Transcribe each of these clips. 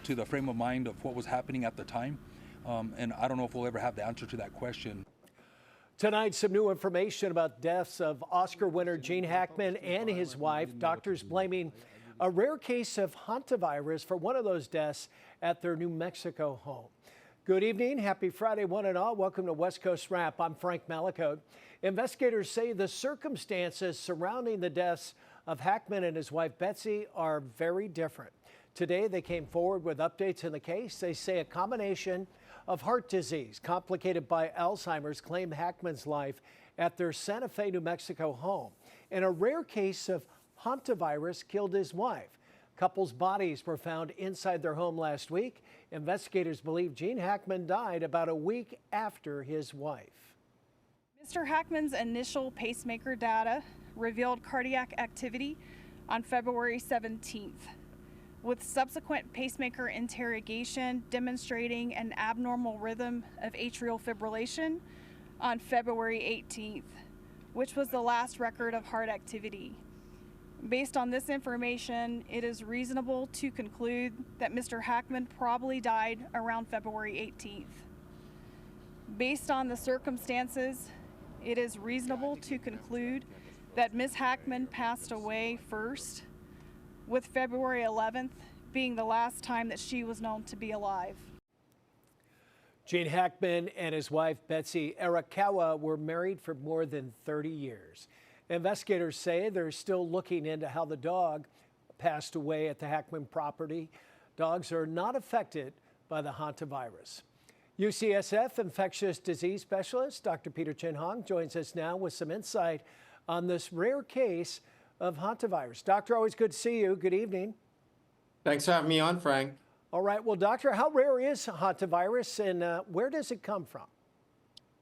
to the frame of mind of what was happening at the time. And I don't know if we'll ever have the answer to that question. Tonight, some new information about deaths of Oscar winner Gene Hackman and his wife. Doctors blaming a rare case of hantavirus for one of those deaths at their New Mexico home. Good evening. Happy Friday, one and all. Welcome to West Coast Wrap. I'm Frank Malicote. Investigators say the circumstances surrounding the deaths of Hackman and his wife Betsy are very different. Today, they came forward with updates in the case. They say a combination of heart disease complicated by Alzheimer's claimed Hackman's life at their Santa Fe, New Mexico home. And a rare case of hantavirus killed his wife. Couple's bodies were found inside their home last week. Investigators believe Gene Hackman died about a week after his wife. Mr. Hackman's initial pacemaker data revealed cardiac activity on February 17th, with subsequent pacemaker interrogation demonstrating an abnormal rhythm of atrial fibrillation on February 18th, which was the last record of heart activity. Based on this information, it is reasonable to conclude that Mr. Hackman probably died around February 18th. Based on the circumstances, it is reasonable to conclude that Ms. Hackman passed away first, with February 11th being the last time that she was known to be alive. Gene Hackman and his wife Betsy Arakawa were married for more than 30 years. Investigators say they're still looking into how the dog passed away at the Hackman property. Dogs are not affected by the hantavirus. UCSF infectious disease specialist Dr. Peter Chin Hong joins us now with some insight on this rare case of hantavirus. Doctor, always good to see you. Good evening. Thanks for having me on, Frank. All right. Well, doctor, how rare is hantavirus and where does it come from?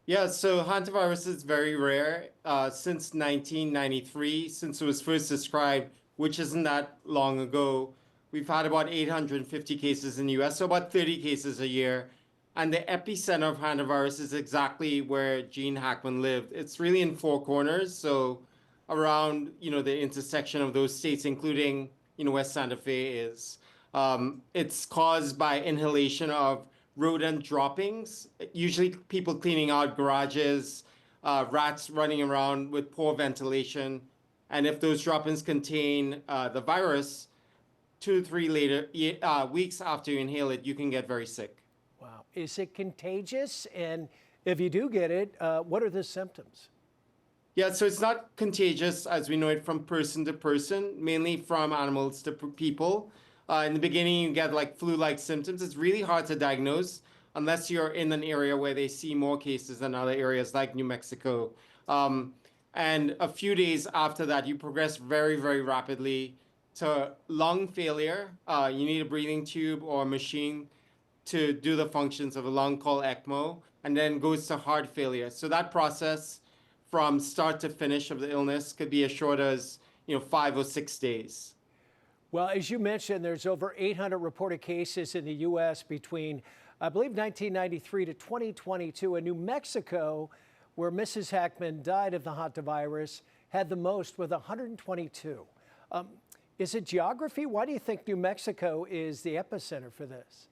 Yeah, so hantavirus is very rare since 1993, since it was first described, which isn't that long ago. We've had about 850 cases in the US, so about 30 cases a year. And the epicenter of hantavirus is exactly where Gene Hackman lived. It's really in Four Corners, so around, the intersection of those states, including, where Santa Fe is. It's caused by inhalation of rodent droppings, usually people cleaning out garages, rats running around with poor ventilation. And if those droppings contain the virus, 2 to 3 weeks after you inhale it, you can get very sick. Wow. Is it contagious? And if you do get it, what are the symptoms? Yeah, so it's not contagious as we know it from person to person, mainly from animals to people. In the beginning, you get like flu-like symptoms. It's really hard to diagnose unless you're in an area where they see more cases than other areas like New Mexico. And a few days after that, you progress very, very rapidly to lung failure. You need a breathing tube or a machine to do the functions of a lung called ECMO, and then goes to heart failure. So that process from start to finish of the illness could be as short as 5 or 6 days. Well, as you mentioned, there's over 800 reported cases in the U.S. between, I believe, 1993 to 2022. And New Mexico, where Mrs. Hackman died of the hantavirus, had the most with 122. Is it geography? Why do you think New Mexico is the epicenter for this?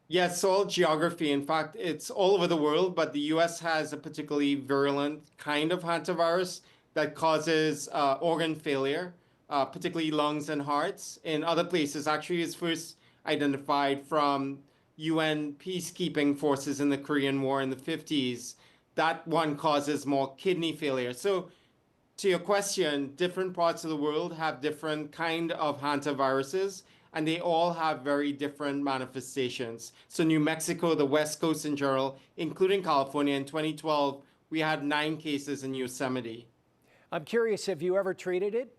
Yeah, it's all geography. In fact, it's all over the world, but the U.S. has a particularly virulent kind of hantavirus that causes organ failure. Particularly lungs and hearts. In other places, actually, it's first identified from UN peacekeeping forces in the Korean War in the 50s. That one causes more kidney failure. So to your question, different parts of the world have different kind of hantaviruses, and they all have very different manifestations. So New Mexico, the West Coast in general, including California, in 2012, we had 9 cases in Yosemite. I'm curious, have you ever treated it?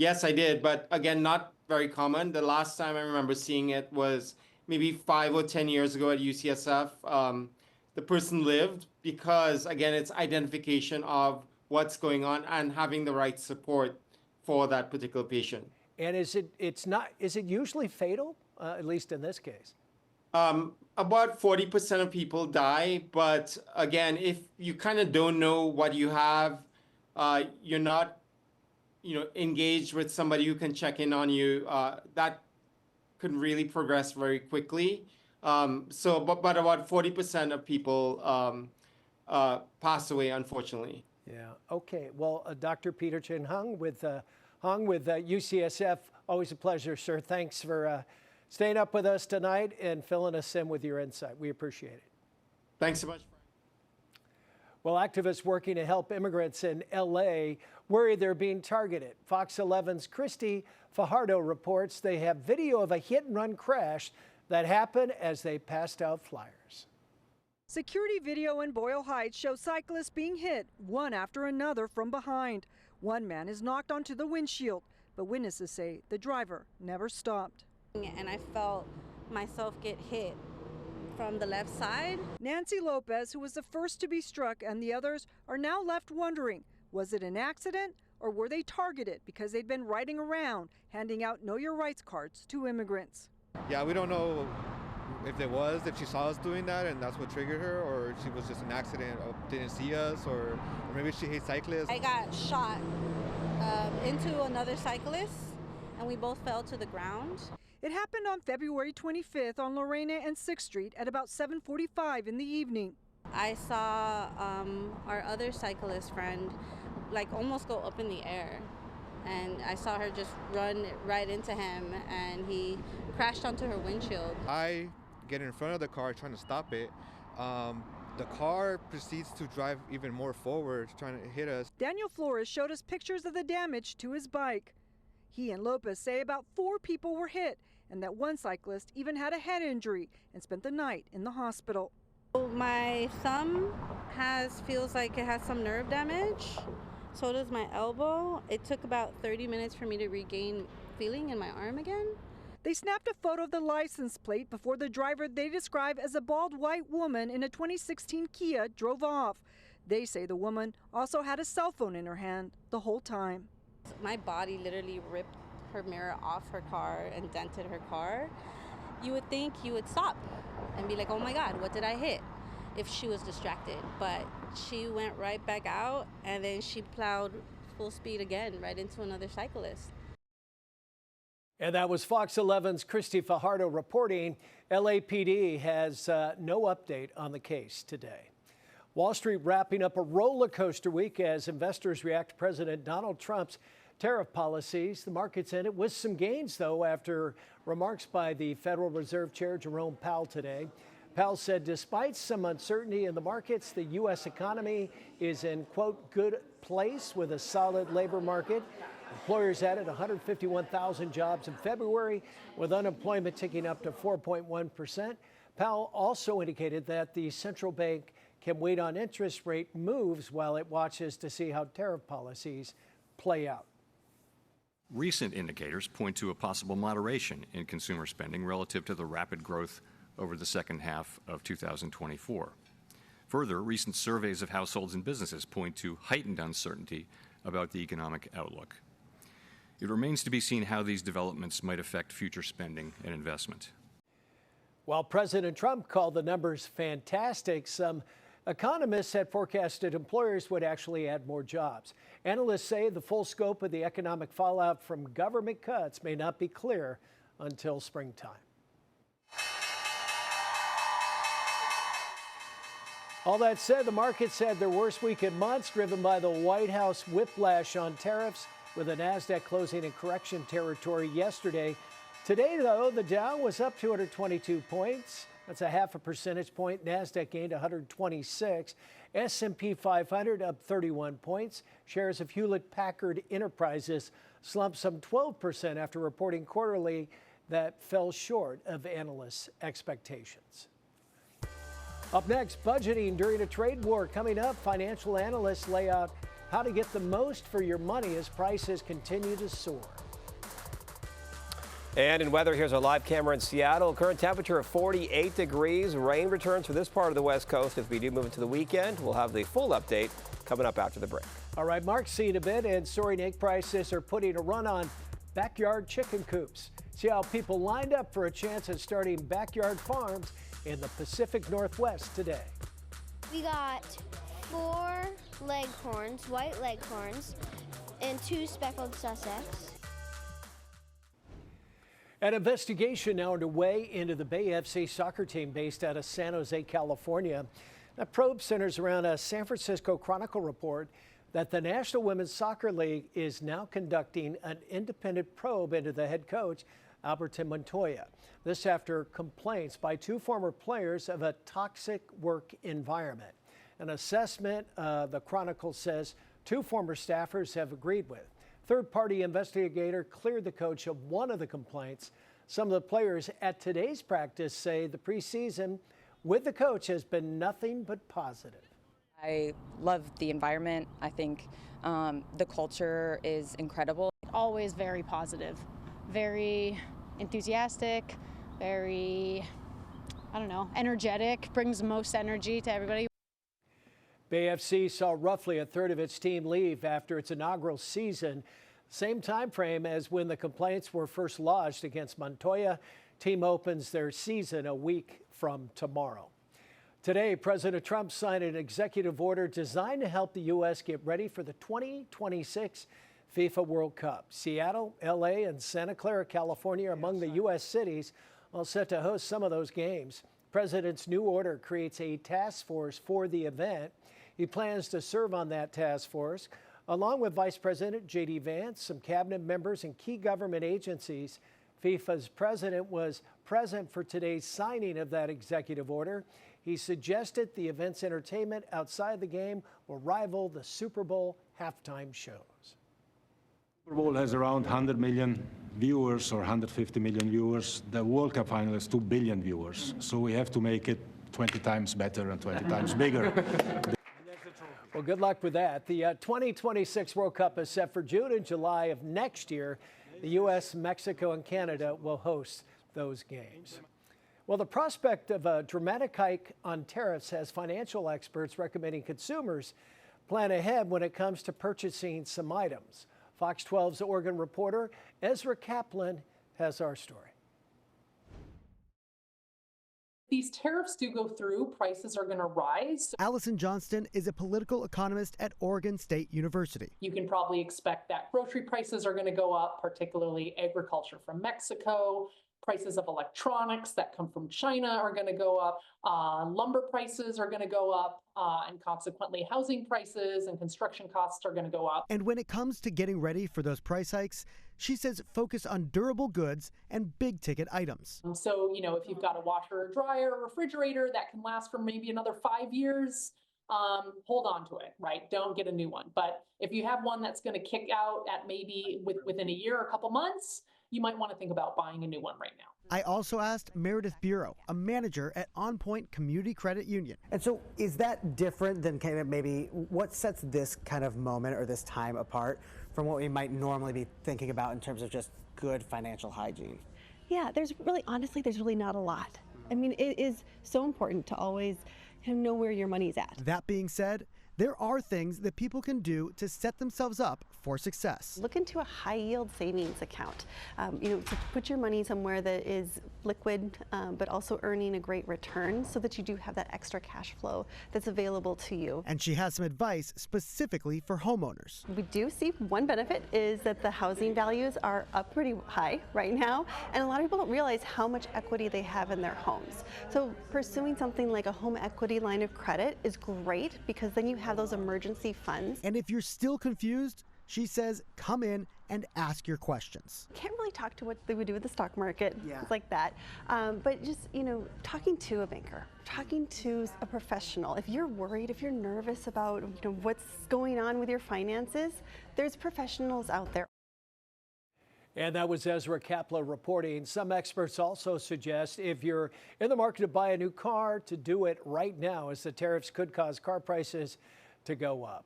Yes, I did, but again, not very common. The last time I remember seeing it was maybe 5 or 10 years ago at UCSF. The person lived because, again, it's identification of what's going on and having the right support for that particular patient. And is it usually fatal, at least in this case? About 40% of people die, but again, if you kind of don't know what you have, you're not engaged with somebody who can check in on you, that could really progress very quickly. But about 40% of people pass away, unfortunately. Yeah. Okay. Well, Dr. Peter Chin Hung with UCSF. Always a pleasure, sir. Thanks for staying up with us tonight and filling us in with your insight. We appreciate it. Thanks so much. Well, activists working to help immigrants in L.A. worry they're being targeted. Fox 11's Christy Fajardo reports they have video of a hit-and-run crash that happened as they passed out flyers. Security video in Boyle Heights shows cyclists being hit one after another from behind. One man is knocked onto the windshield, but witnesses say the driver never stopped. And I felt myself get hit from the left side. Nancy Lopez, who was the first to be struck, and the others are now left wondering, was it an accident or were they targeted because they'd been riding around handing out Know Your Rights cards to immigrants? Yeah, we don't know if she saw us doing that and that's what triggered her, or she was just an accident, or didn't see us, or maybe she hates cyclists. I got shot into another cyclist and we both fell to the ground. It happened on February 25th on Lorena and 6th Street at about 7:45 in the evening. I saw our other cyclist friend like almost go up in the air, and I saw her just run right into him and he crashed onto her windshield. I get in front of the car trying to stop it. The car proceeds to drive even more forward, trying to hit us. Daniel Flores showed us pictures of the damage to his bike. He and Lopez say about 4 people were hit and that one cyclist even had a head injury and spent the night in the hospital. My thumb feels like it has some nerve damage. So does my elbow. It took about 30 minutes for me to regain feeling in my arm again. They snapped a photo of the license plate before the driver they describe as a bald white woman in a 2016 Kia drove off. They say the woman also had a cell phone in her hand the whole time. My body literally ripped her mirror off her car and dented her car. You would think you would stop and be like, oh my God, what did I hit? If she was distracted, but she went right back out and then she plowed full speed again right into another cyclist. And that was Fox 11's Christy Fajardo reporting. LAPD has no update on the case today. Wall Street wrapping up a roller coaster week as investors react to President Donald Trump's tariff policies. The markets ended with some gains, though, after remarks by the Federal Reserve Chair Jerome Powell today. Powell said despite some uncertainty in the markets, the U.S. economy is in, quote, good place with a solid labor market. Employers added 151,000 jobs in February, with unemployment ticking up to 4.1%. Powell also indicated that the central bank can wait on interest rate moves while it watches to see how tariff policies play out. Recent indicators point to a possible moderation in consumer spending relative to the rapid growth over the second half of 2024. Further, recent surveys of households and businesses point to heightened uncertainty about the economic outlook. It remains to be seen how these developments might affect future spending and investment. While President Trump called the numbers fantastic, some economists had forecasted employers would actually add more jobs. Analysts say the full scope of the economic fallout from government cuts may not be clear until springtime. All that said, the markets had their worst week in months, driven by the White House whiplash on tariffs, with the Nasdaq closing in correction territory yesterday. Today, though, the Dow was up 222 points. That's a half a percentage point. Nasdaq gained 126. S&P 500 up 31 points. Shares of Hewlett-Packard Enterprises slumped some 12% after reporting quarterly that fell short of analysts' expectations. Up next, budgeting during a trade war. Coming up, financial analysts lay out how to get the most for your money as prices continue to soar. And in weather, here's our live camera in Seattle. Current temperature of 48 degrees. Rain returns for this part of the West Coast as we do move into the weekend. We'll have the full update coming up after the break. All right, Mark's seen a bit, and soaring egg prices are putting a run on backyard chicken coops. See how people lined up for a chance at starting backyard farms in the Pacific Northwest today. We got 4 leghorns, white leghorns, and 2 speckled Sussex. An investigation now underway into the Bay FC soccer team based out of San Jose, California. That probe centers around a San Francisco Chronicle report that the National Women's Soccer League is now conducting an independent probe into the head coach, Alberto Montoya. This after complaints by two former players of a toxic work environment. An assessment, the Chronicle says, two former staffers have agreed with. Third-party investigator cleared the coach of one of the complaints. Some of the players at today's practice say the preseason with the coach has been nothing but positive. I love the environment. I think the culture is incredible. Always very positive, very enthusiastic, very, energetic, brings most energy to everybody. Bay FC saw roughly a third of its team leave after its inaugural season. Same time frame as when the complaints were first lodged against Montoya. Team opens their season a week from tomorrow. Today, President Trump signed an executive order designed to help the U.S. get ready for the 2026 FIFA World Cup. Seattle, L.A., and Santa Clara, California are among the U.S. cities all set to host some of those games. The president's new order creates a task force for the event. He plans to serve on that task force, along with Vice President J.D. Vance, some cabinet members, and key government agencies. FIFA's president was present for today's signing of that executive order. He suggested the event's entertainment outside the game will rival the Super Bowl halftime shows. Super Bowl has around 100 million viewers or 150 million viewers. The World Cup final has 2 billion viewers. So we have to make it 20 times better and 20 times bigger. Well, good luck with that. The 2026 World Cup is set for June and July of next year. The U.S., Mexico, and Canada will host those games. Well, the prospect of a dramatic hike on tariffs has financial experts recommending consumers plan ahead when it comes to purchasing some items. Fox 12's Oregon reporter Ezra Kaplan has our story. These tariffs do go through, prices are going to rise. Allison Johnston is a political economist at Oregon State University. You can probably expect that grocery prices are going to go up, particularly agriculture from Mexico. Prices of electronics that come from China are going to go up. Lumber prices are going to go up, and consequently housing prices and construction costs are going to go up. And when it comes to getting ready for those price hikes, she says focus on durable goods and big ticket items. So, if you've got a washer or dryer or refrigerator that can last for maybe another 5 years, hold on to it, right? Don't get a new one. But if you have one that's going to kick out at maybe within a year or a couple months, you might want to think about buying a new one right now. I also asked Meredith Bureau, a manager at On Point Community Credit Union. And so is that different than kind of maybe what sets this kind of moment or this time apart from what we might normally be thinking about in terms of just good financial hygiene? Yeah, there's really not a lot. I mean, it is so important to always know where your money's at. That being said, there are things that people can do to set themselves up for success. Look into a high yield savings account. To put your money somewhere that is liquid, but also earning a great return so that you do have that extra cash flow that's available to you. And she has some advice specifically for homeowners. We do see one benefit is that the housing values are up pretty high right now. And a lot of people don't realize how much equity they have in their homes. So pursuing something like a home equity line of credit is great because then you have those emergency funds. And if you're still confused, she says come in and ask your questions. Can't really talk to what they would do with the stock market, things like that. But just, talking to a banker, talking to a professional. If you're worried, if you're nervous about what's going on with your finances, there's professionals out there. And that was Ezra Kaplan reporting. Some experts also suggest if you're in the market to buy a new car, to do it right now, as the tariffs could cause car prices to go up.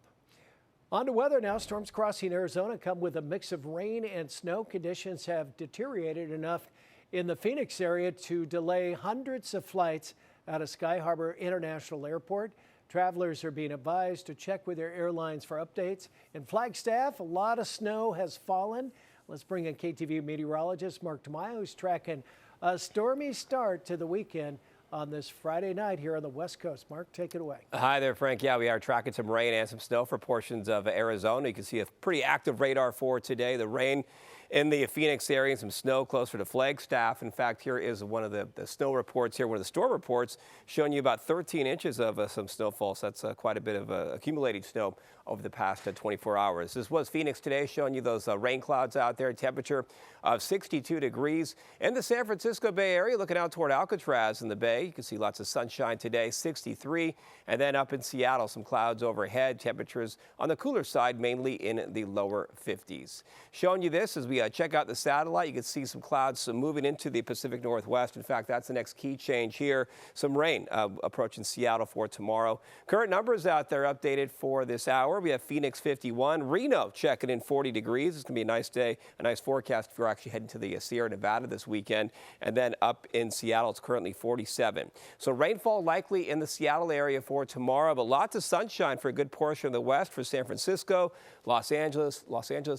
On to weather now. Storms crossing Arizona come with a mix of rain and snow. Conditions have deteriorated enough in the Phoenix area to delay hundreds of flights out of Sky Harbor International Airport. Travelers are being advised to check with their airlines for updates. In Flagstaff, a lot of snow has fallen. Let's bring in KTVU meteorologist Mark Tamayo, who's tracking a stormy start to the weekend on this Friday night here on the West Coast. Mark, take it away. Hi there, Frank. Yeah, we are tracking some rain and some snow for portions of Arizona. You can see a pretty active radar for today. The rain in the Phoenix area and some snow closer to Flagstaff. In fact, here is one of the snow reports here, one of the storm reports showing you about 13 inches of some snowfall. So that's quite a bit of accumulated snow over the past 24 hours. This was Phoenix today, showing you those rain clouds out there. Temperature of 62 degrees. In the San Francisco Bay Area, looking out toward Alcatraz in the Bay, you can see lots of sunshine today, 63. And then up in Seattle, some clouds overhead. Temperatures on the cooler side, mainly in the lower 50s. Showing you this as we check out the satellite, you can see some clouds moving into the Pacific Northwest. In fact, that's the next key change here. Some rain approaching Seattle for tomorrow. Current numbers out there updated for this hour. We have Phoenix 51, Reno checking in 40 degrees. It's going to be a nice day, a nice forecast if you're actually heading to the Sierra Nevada this weekend. And then up in Seattle, it's currently 47. So rainfall likely in the Seattle area for tomorrow, but lots of sunshine for a good portion of the west for San Francisco, Los Angeles,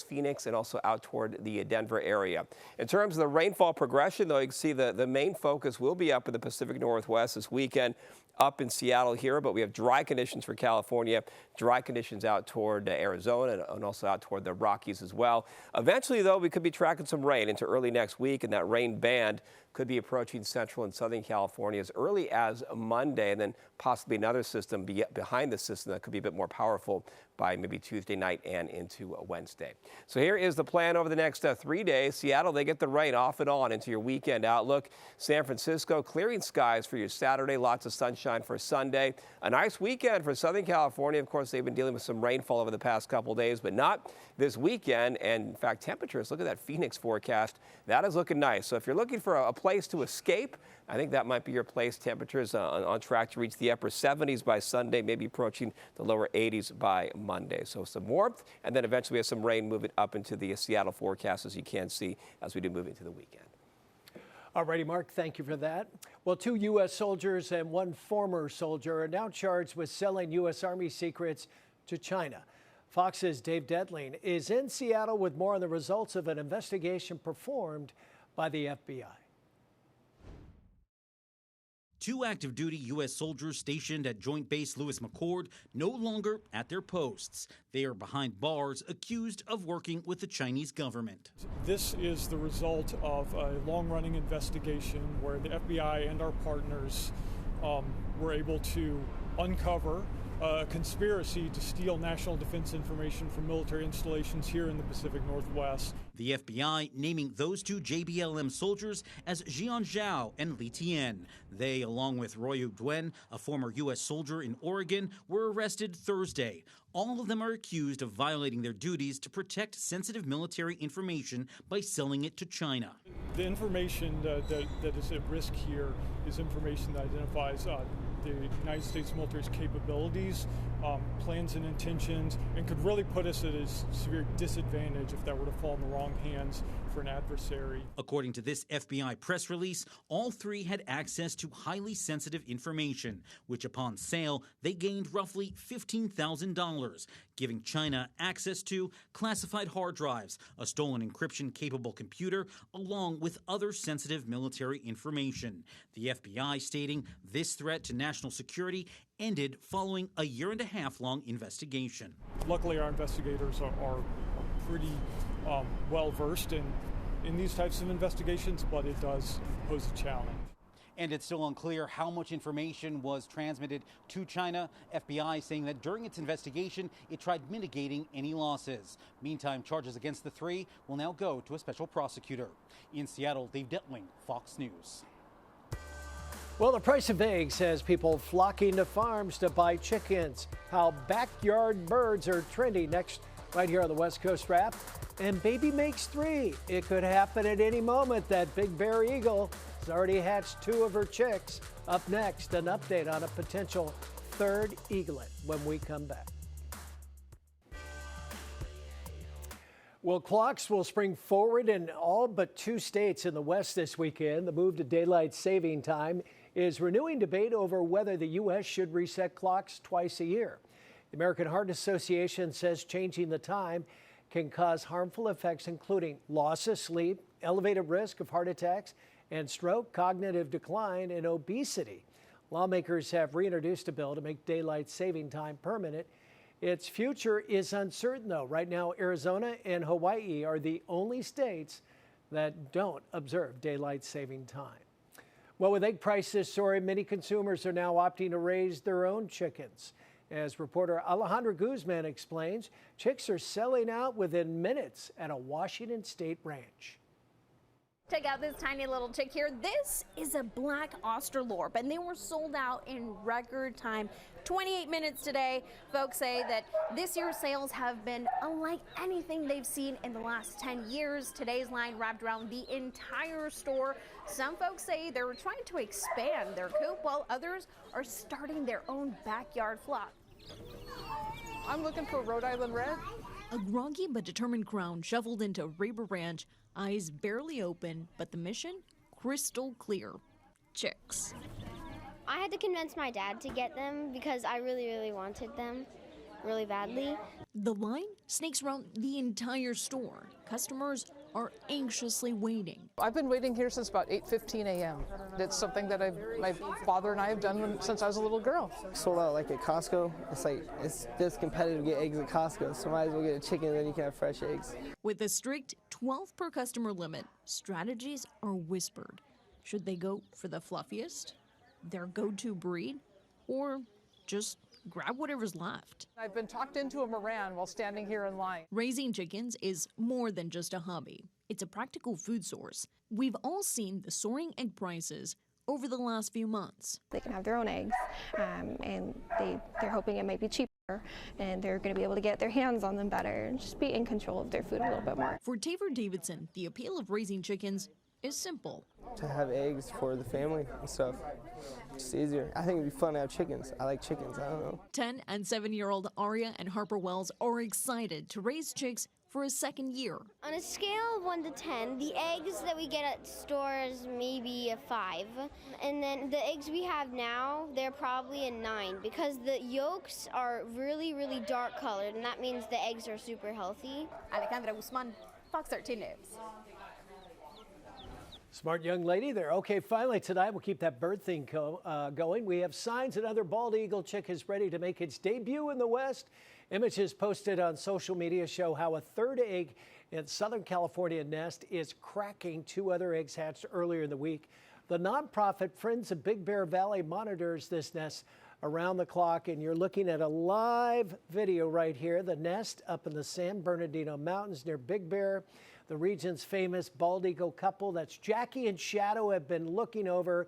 Phoenix, and also out toward the Denver area. In terms of the rainfall progression, though, you can see the main focus will be up in the Pacific Northwest this weekend, up in Seattle here, but we have dry conditions for California, dry conditions out toward Arizona and also out toward the Rockies as well. Eventually, though, we could be tracking some rain into early next week, and that rain band could be approaching central and southern California as early as Monday, and then possibly another system behind the system that could be a bit more powerful by maybe Tuesday night and into Wednesday. So here is the plan over the next 3 days. Seattle, they get the rain off and on into your weekend outlook. San Francisco, clearing skies for your Saturday, lots of sunshine for Sunday. A nice weekend for Southern California. Of course, they've been dealing with some rainfall over the past couple days, but not this weekend. And in fact, temperatures, look at that Phoenix forecast. That is looking nice. So if you're looking for a place to escape, I think that might be your place. Temperatures on track to reach the upper 70s by Sunday, maybe approaching the lower 80s by Monday. So some warmth, and then eventually we have some rain moving up into the Seattle forecast, as you can see, as we do move into the weekend. All righty, Mark, thank you for that. Well, 2 U.S. soldiers and 1 former soldier are now charged with selling U.S. Army secrets to China. Fox's Dave Detling is in Seattle with more on the results of an investigation performed by the FBI. 2 active duty U.S. soldiers stationed at Joint Base Lewis McChord no longer at their posts. They are behind bars accused of working with the Chinese government. This is the result of a long-running investigation where the FBI and our partners were able to uncover a conspiracy to steal national defense information from military installations here in the Pacific Northwest. The FBI naming those 2 JBLM soldiers as Jian Zhao and Li Tian. They, along with Royu Duen, a former U.S. soldier in Oregon, were arrested Thursday. All of them are accused of violating their duties to protect sensitive military information by selling it to China. The information that is at risk here is information that identifies the United States military's capabilities, plans and intentions, and could really put us at a severe disadvantage if that were to fall in the wrong hands for an adversary. According to this FBI press release, all 3 had access to highly sensitive information, which upon sale, they gained roughly $15,000, giving China access to classified hard drives, a stolen encryption-capable computer, along with other sensitive military information. The FBI stating this threat to national security ended following a 1.5-year-long investigation. Luckily, our investigators are pretty well-versed in these types of investigations, but it does pose a challenge. And it's still unclear how much information was transmitted to China. FBI saying that during its investigation, it tried mitigating any losses. Meantime, charges against the 3 will now go to a special prosecutor. In Seattle, Dave Detling, Fox News. Well, the price of eggs has people flocking to farms to buy chickens. How backyard birds are trending next, right here on the West Coast Wrap. And baby makes 3. It could happen at any moment. That big bear eagle has already hatched 2 of her chicks. Up next, an update on a potential 3rd eaglet when we come back. Well, clocks will spring forward in all but 2 states in the West this weekend. The move to daylight saving time is renewing debate over whether the U.S. should reset clocks twice a year. The American Heart Association says changing the time can cause harmful effects, including loss of sleep, elevated risk of heart attacks, and stroke, cognitive decline, and obesity. Lawmakers have reintroduced a bill to make daylight saving time permanent. Its future is uncertain, though. Right now, Arizona and Hawaii are the only states that don't observe daylight saving time. Well, with egg prices soaring, many consumers are now opting to raise their own chickens. As reporter Alejandra Guzman explains, chicks are selling out within minutes at a Washington State ranch. Check out this tiny little chick here. This is a black Australorp, and they were sold out in record time. 28 minutes today. Folks say that this year's sales have been unlike anything they've seen in the last 10 years. Today's line wrapped around the entire store. Some folks say they're trying to expand their coop, while others are starting their own backyard flock. I'm looking for Rhode Island Red. A groggy but determined crown shuffled into Rayber Ranch, eyes barely open, but the mission crystal clear. Chicks. I had to convince my dad to get them because I really wanted them really badly. The line snakes around the entire store. Customers are anxiously waiting. I've been waiting here since about 8:15 a.m. It's something that my father and I have done since I was a little girl. Sold out like at Costco. It's just competitive to get eggs at Costco, so might as well get a chicken and then you can have fresh eggs. With a strict 12 per customer limit, strategies are whispered. Should they go for the fluffiest, their go-to breed, or just grab whatever's left? I've been talked into a Moran while standing here in line. Raising chickens is more than just a hobby. It's a practical food source. We've all seen the soaring egg prices over the last few months. They can have their own eggs, and they're hoping it might be cheaper, and they're going to be able to get their hands on them better and just be in control of their food a little bit more. For Taver Davidson, the appeal of raising chickens is simple. To have eggs for the family and stuff. It's easier. I think it'd be fun to have chickens. I like chickens, I don't know. 10 and 7-year-old Aria and Harper Wells are excited to raise chicks for a second year. On a scale of 1 to 10, the eggs that we get at stores maybe a 5. And then the eggs we have now, they're probably a 9 because the yolks are really dark colored, and that means the eggs are super healthy. Alejandra Guzman, Fox 13 News. Smart young lady there. Okay, finally tonight we'll keep that bird thing going. We have signs another bald eagle chick is ready to make its debut in the West. Images posted on social media show how a third egg in Southern California nest is cracking. 2 other eggs hatched earlier in the week. The nonprofit Friends of Big Bear Valley monitors this nest around the clock, and you're looking at a live video right here. The nest up in the San Bernardino Mountains near Big Bear. The region's famous bald eagle couple, that's Jackie and Shadow, have been looking over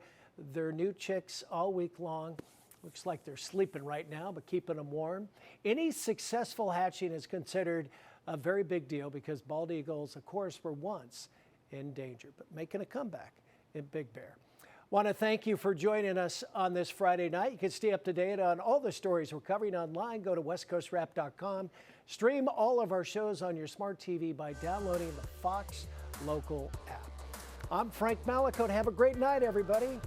their new chicks all week long. Looks like they're sleeping right now, but keeping them warm. Any successful hatching is considered a very big deal because bald eagles, of course, were once in danger, but making a comeback in Big Bear. Want to thank you for joining us on this Friday night. You can stay up to date on all the stories we're covering online. Go to westcoastwrap.com. Stream all of our shows on your smart TV by downloading the Fox Local app. I'm Frank Malicote. Have a great night, everybody.